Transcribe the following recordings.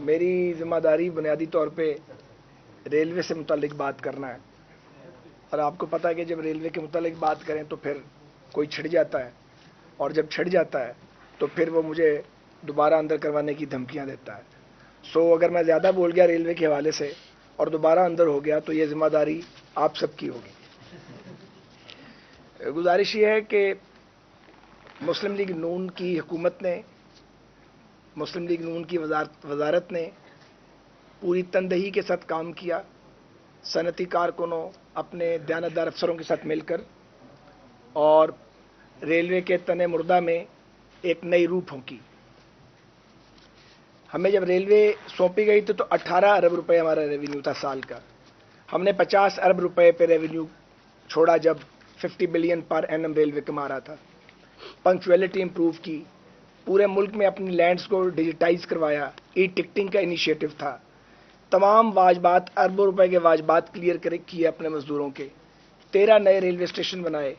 میری ذمہ داری بنیادی طور پہ ریلوے سے متعلق بات کرنا ہے، اور آپ کو پتہ ہے کہ جب ریلوے کے متعلق بات کریں تو پھر کوئی چھڑ جاتا ہے، اور جب چھڑ جاتا ہے تو پھر وہ مجھے دوبارہ اندر کروانے کی دھمکیاں دیتا ہے۔ اگر میں زیادہ بول گیا ریلوے کے حوالے سے اور دوبارہ اندر ہو گیا تو یہ ذمہ داری آپ سب کی ہوگی۔ گزارش یہ ہے کہ مسلم لیگ نون کی حکومت نے، مسلم لیگ نون کی وزارت نے پوری تندہی کے ساتھ کام کیا، صنعتی کارکنوں اپنے دیانتدار افسروں کے ساتھ مل کر، اور ریلوے کے تن مردہ میں ایک نئی روح پھونکی۔ ہمیں جب ریلوے سونپی گئی تھی تو 18 ارب روپے ہمارا ریونیو تھا سال کا۔ ہم نے 50 ارب روپے پہ ریونیو چھوڑا جب 50 بلین پر اینم ریلوے کما رہا تھا۔ پنکچویلٹی امپروو کی، پورے ملک میں اپنی لینڈز کو ڈیجیٹائز کروایا، ای ٹکٹنگ کا انیشیٹو تھا، تمام واجبات، اربوں روپے کے واجبات کلیئر کیے اپنے مزدوروں کے، 13 نئے ریلوے اسٹیشن بنائے۔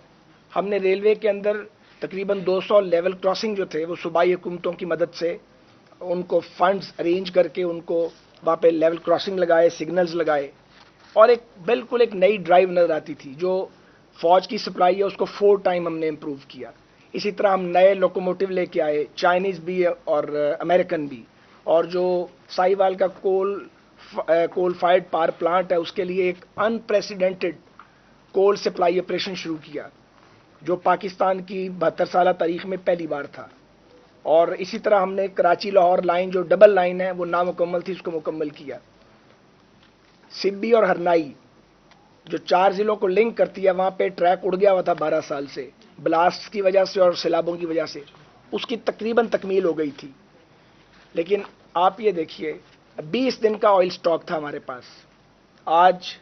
ہم نے ریلوے کے اندر تقریباً 200 لیول کراسنگ جو تھے وہ صوبائی حکومتوں کی مدد سے ان کو فنڈز ارینج کر کے ان کو وہاں پہ لیول کراسنگ لگائے، سگنلز لگائے، اور ایک بالکل ایک نئی ڈرائیو نظر آتی تھی۔ جو فوج کی سپلائی ہے اس کو 4 ٹائم ہم نے امپروو کیا۔ اسی طرح ہم نئے لوکوموٹیو لے کے آئے، چائنیز بھی اور امریکن بھی، اور جو سائی وال کا کول فائرڈ پاور پلانٹ ہے اس کے لیے ایک انپریسیڈنٹڈ کول سپلائی آپریشن شروع کیا جو پاکستان کی 72 سالہ تاریخ میں پہلی بار تھا۔ اور اسی طرح ہم نے کراچی لاہور لائن جو ڈبل لائن ہے وہ نامکمل تھی، اس کو مکمل کیا۔ سبی اور ہرنائی جو 4 ضلعوں کو لنک کرتی ہے، وہاں پہ ٹریک اڑ گیا ہوا تھا 12 سال سے، بلاسٹ کی وجہ سے اور سیلابوں کی وجہ سے، اس کی تقریباً تکمیل ہو گئی تھی۔ لیکن آپ یہ دیکھیے 20 دن کا آئل سٹاک تھا ہمارے پاس۔ آج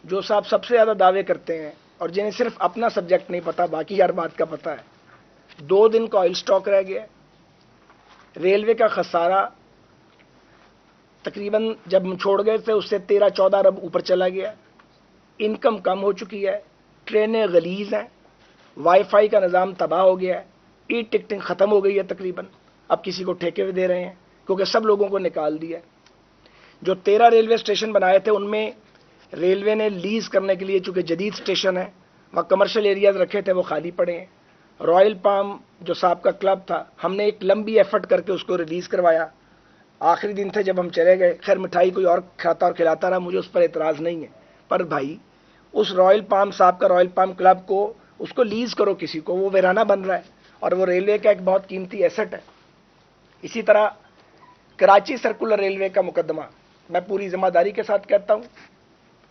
جو صاحب سب سے زیادہ دعوے کرتے ہیں اور جنہیں صرف اپنا سبجیکٹ نہیں پتا باقی ہر بات کا پتا ہے، 2 دن کا آئل سٹاک رہ گیا۔ ریلوے کا خسارہ تقریباً جب ہم چھوڑ گئے تھے اس سے 13-14 ارب اوپر چلا گیا۔ انکم کم ہو چکی ہے، ٹرینیں غلیظ ہیں، وائی فائی کا نظام تباہ ہو گیا ہے، ای ٹکٹنگ ختم ہو گئی ہے تقریباً، اب کسی کو ٹھیکے پہ دے رہے ہیں کیونکہ سب لوگوں کو نکال دیا۔ جو 13 ریلوے اسٹیشن بنائے تھے ان میں ریلوے نے لیز کرنے کے لیے، چونکہ جدید اسٹیشن ہے، وہاں کمرشل ایریاز رکھے تھے وہ خالی پڑے ہیں۔ رائل پام جو صاحب کا کلب تھا، ہم نے ایک لمبی ایفرٹ کر کے اس کو ریلیز کروایا۔ آخری دن تھے جب ہم چلے گئے، خیر مٹھائی کوئی اور کھاتا اور کھلاتا رہا، مجھے اس پر اعتراض نہیں ہے، پر بھائی اس رائل پام صاحب کا رائل پام کلب کو اس کو لیز کرو کسی کو، وہ ویرانہ بن رہا ہے اور وہ ریلوے کا ایک بہت قیمتی ایسٹ ہے۔ اسی طرح کراچی سرکولر ریلوے کا مقدمہ میں پوری ذمہ داری کے ساتھ کہتا ہوں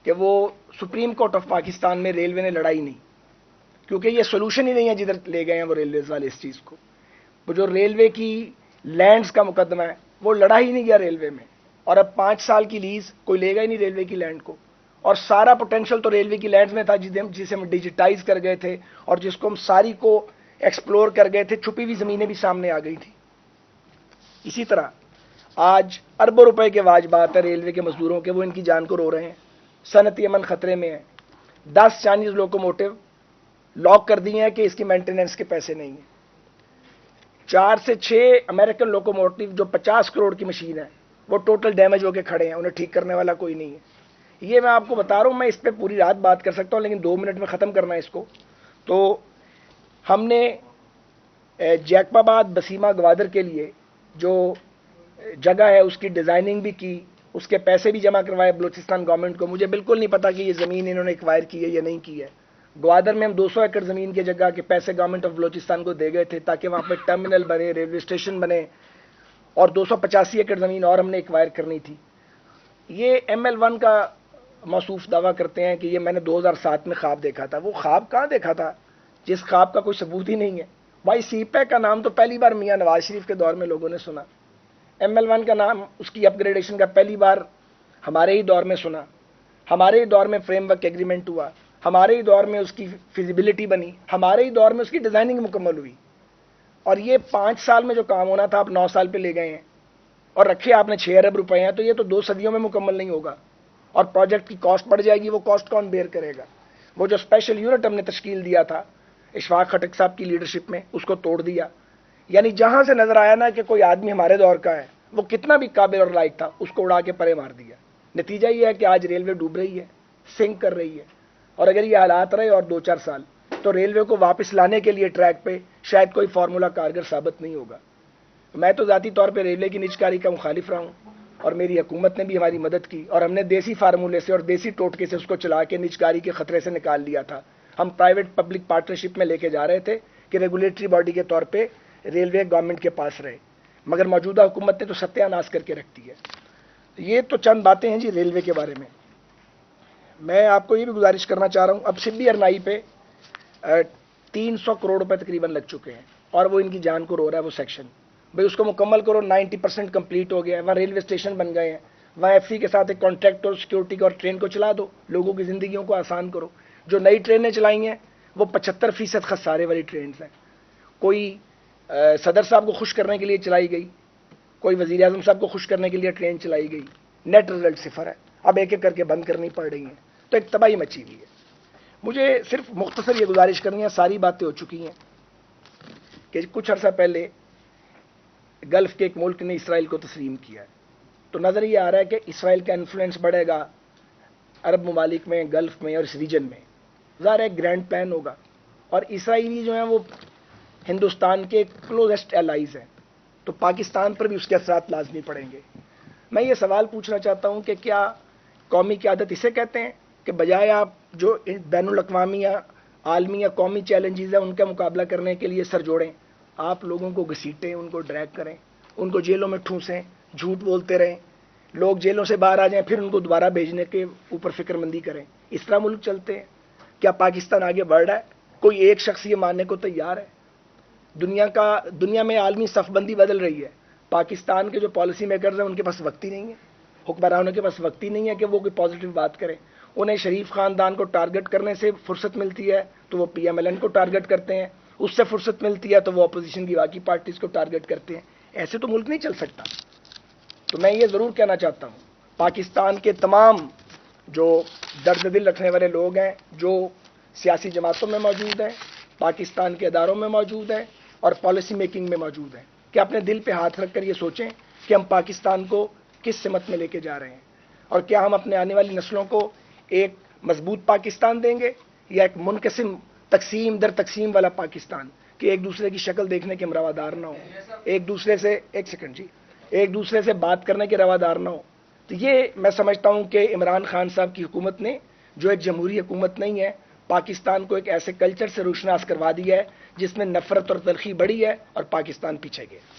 کہ وہ سپریم کورٹ آف پاکستان میں ریلوے نے لڑائی نہیں، کیونکہ یہ سولوشن ہی نہیں ہے جدھر لے گئے ہیں وہ ریلویز والے اس چیز کو۔ وہ جو ریلوے کی لینڈز کا مقدمہ ہے وہ لڑا ہی نہیں گیا ریلوے میں، اور اب 5 سال کی لیز کوئی لے گا ہی نہیں ریلوے کی لینڈ کو، اور سارا پوٹینشل تو ریلوے کی لینڈز میں تھا جسے ہم ڈیجیٹائز کر گئے تھے اور جس کو ہم ساری کو ایکسپلور کر گئے تھے، چھپی ہوئی زمینیں بھی سامنے آ گئی تھی۔ اسی طرح آج اربوں روپے کے واجبات ہیں ریلوے کے مزدوروں کے، وہ ان کی جان کو رو رہے ہیں، صنعتی امن خطرے میں ہے۔ 10 چائنیز لوکوموٹیو لاک کر دیے ہیں کہ اس کی مینٹیننس کے پیسے نہیں ہیں۔ 4 سے 6 امریکن لوکوموٹیو جو 50 کروڑ کی مشین ہے وہ ٹوٹل ڈیمیج ہو کے کھڑے ہیں، انہیں ٹھیک کرنے والا کوئی نہیں ہے۔ یہ میں آپ کو بتا رہا ہوں، میں اس پہ پوری رات بات کر سکتا ہوں لیکن 2 منٹ میں ختم کرنا ہے اس کو۔ تو ہم نے جیکب آباد بسیمہ گوادر کے لیے جو جگہ ہے اس کی ڈیزائننگ بھی کی، اس کے پیسے بھی جمع کروائے بلوچستان گورنمنٹ کو۔ مجھے بالکل نہیں پتا کہ یہ زمین انہوں نے ایکوائر کی ہے یا نہیں کی ہے۔ گوادر میں ہم 200 ایکڑ زمین کی جگہ کے پیسے گورنمنٹ آف بلوچستان کو دے گئے تھے تاکہ وہاں پہ ٹرمینل بنے، ریلوے اسٹیشن بنے، اور 285 ایکڑ زمین اور ہم نے ایکوائر کرنی تھی۔ یہ ML1 کا موصوف دعویٰ کرتے ہیں کہ یہ میں نے 2007 میں خواب دیکھا تھا۔ وہ خواب کہاں دیکھا تھا جس خواب کا کوئی ثبوت ہی نہیں ہے؟ بھائی سی پیک کا نام تو پہلی بار میاں نواز شریف کے دور میں لوگوں نے سنا، ML1 کا نام اس کی اپ گریڈیشن کا پہلی بار ہمارے ہی دور میں سنا، ہمارے ہی دور میں فریم ورک ایگریمنٹ ہوا، ہمارے ہی دور میں اس کی فیزیبلٹی بنی، ہمارے ہی دور میں اس کی ڈیزائننگ مکمل ہوئی، اور یہ 5 سال میں جو کام ہونا تھا آپ 9 سال پہ لے گئے ہیں، اور رکھے آپ نے 6 ارب روپے ہیں، تو یہ تو 2 صدیوں میں مکمل نہیں ہوگا، اور پروجیکٹ کی کاسٹ بڑھ جائے گی۔ وہ کاسٹ کون بیئر کرے گا؟ وہ جو اسپیشل یونٹ ہم نے تشکیل دیا تھا اشفاق خٹک صاحب کی لیڈرشپ میں، اس کو توڑ دیا۔ یعنی جہاں سے نظر آیا نا کہ کوئی آدمی ہمارے دور کا ہے وہ کتنا بھی قابل اور لائق تھا اس کو اڑا کے پرے مار دیا. نتیجہ یہ ہے کہ آج ریلوے ڈوب رہی ہے, سنک کر رہی ہے, اور اگر یہ حالات رہے اور 2-4 سال تو ریلوے کو واپس لانے کے لیے ٹریک پہ شاید کوئی فارمولا کارگر ثابت نہیں ہوگا. میں تو ذاتی طور پہ ریلوے کی نجکاری کا مخالف رہا ہوں, اور میری حکومت نے بھی ہماری مدد کی, اور ہم نے دیسی فارمولے سے اور دیسی ٹوٹکے سے اس کو چلا کے نجکاری کے خطرے سے نکال لیا تھا. ہم پرائیویٹ پبلک پارٹنرشپ میں لے کے جا رہے تھے کہ ریگولیٹری باڈی کے طور پہ ریلوے گورنمنٹ کے پاس رہے, مگر موجودہ حکومت نے تو ستیہ ناش کر کے رکھ دی ہے. یہ تو چند باتیں ہیں جی ریلوے کے بارے میں. میں آپ کو یہ بھی گزارش کرنا چاہ رہا ہوں, اب سبی ارنائی پہ 300 کروڑ روپے تقریباً لگ چکے ہیں, اور وہ ان کی جان کو رو رہا ہے وہ سیکشن. بھئی اس کو مکمل کرو, 90% کمپلیٹ ہو گیا ہے, وہاں ریلوے اسٹیشن بن گئے ہیں, وہاں ایف سی کے ساتھ ایک کانٹریکٹ اور سیکورٹی کا اور ٹرین کو چلا دو, لوگوں کی زندگیوں کو آسان کرو. جو نئی ٹرینیں چلائی ہیں وہ 75% خسارے والی ٹرینز ہیں. کوئی صدر صاحب کو خوش کرنے کے لیے چلائی گئی, کوئی وزیر اعظم صاحب کو خوش کرنے کے لیے ٹرین چلائی گئی, نیٹ رزلٹ صفر ہے. اب ایک ایک کر کے بند کرنی پڑ رہی ہیں, تو ایک تباہی مچی ہوئی ہے. مجھے صرف مختصر یہ گزارش کرنی ہے, ساری باتیں ہو چکی ہیں, کہ کچھ عرصہ پہلے گلف کے ایک ملک نے اسرائیل کو تسلیم کیا ہے, تو نظر یہ آ رہا ہے کہ اسرائیل کا انفلوئنس بڑھے گا عرب ممالک میں, گلف میں اور اس ریجن میں. ظاہر ایک گرینڈ پلان ہوگا, اور اسرائیلی جو ہیں وہ ہندوستان کے کلوزسٹ الائز ہیں, تو پاکستان پر بھی اس کے اثرات لازمی پڑیں گے. میں یہ سوال پوچھنا چاہتا ہوں کہ کیا قومی قیادت اسے کہتے ہیں کہ بجائے آپ جو بین الاقوامی یا عالمی یا قومی چیلنجز ہیں ان کا مقابلہ کرنے کے لیے سر جوڑیں, آپ لوگوں کو گھسیٹیں, ان کو ڈریگ کریں, ان کو جیلوں میں ٹھونسیں, جھوٹ بولتے رہیں, لوگ جیلوں سے باہر آ جائیں, پھر ان کو دوبارہ بھیجنے کے اوپر فکر مندی کریں. اس طرح ملک چلتے ہیں؟ کیا پاکستان آگے بڑھ رہا ہے؟ کوئی ایک شخص یہ ماننے کو تیار ہے؟ دنیا میں عالمی صف بندی بدل رہی ہے. پاکستان کے جو پالیسی میکرز ہیں ان کے پاس وقت ہی نہیں ہے, حکمرانوں کے پاس وقت ہی نہیں ہے کہ وہ کوئی پازیٹیو بات کریں. انہیں شریف خاندان کو ٹارگٹ کرنے سے فرصت ملتی ہے تو وہ پی ایم ایل این کو ٹارگٹ کرتے ہیں, اس سے فرصت ملتی ہے تو وہ اپوزیشن کی باقی پارٹیز کو ٹارگٹ کرتے ہیں. ایسے تو ملک نہیں چل سکتا. تو میں یہ ضرور کہنا چاہتا ہوں, پاکستان کے تمام جو درد دل رکھنے والے لوگ ہیں, جو سیاسی جماعتوں میں موجود ہیں, پاکستان کے اداروں میں موجود ہیں اور پالیسی میکنگ میں موجود ہیں, کہ اپنے دل پہ ہاتھ رکھ کر یہ سوچیں کہ ہم پاکستان کو کس سمت میں لے کے جا رہے ہیں, اور کیا ہم اپنے آنے والی نسلوں کو ایک مضبوط پاکستان دیں گے, یا ایک منقسم تقسیم در تقسیم والا پاکستان, کہ ایک دوسرے کی شکل دیکھنے کے ہم روادار نہ ہوں, ایک دوسرے سے بات کرنے کے روادار نہ ہوں. تو یہ میں سمجھتا ہوں کہ عمران خان صاحب کی حکومت نے, جو ایک جمہوری حکومت نہیں ہے, پاکستان کو ایک ایسے کلچر سے روشناس کروا دیا ہے جس میں نفرت اور تلخی بڑھی ہے اور پاکستان پیچھے گیا.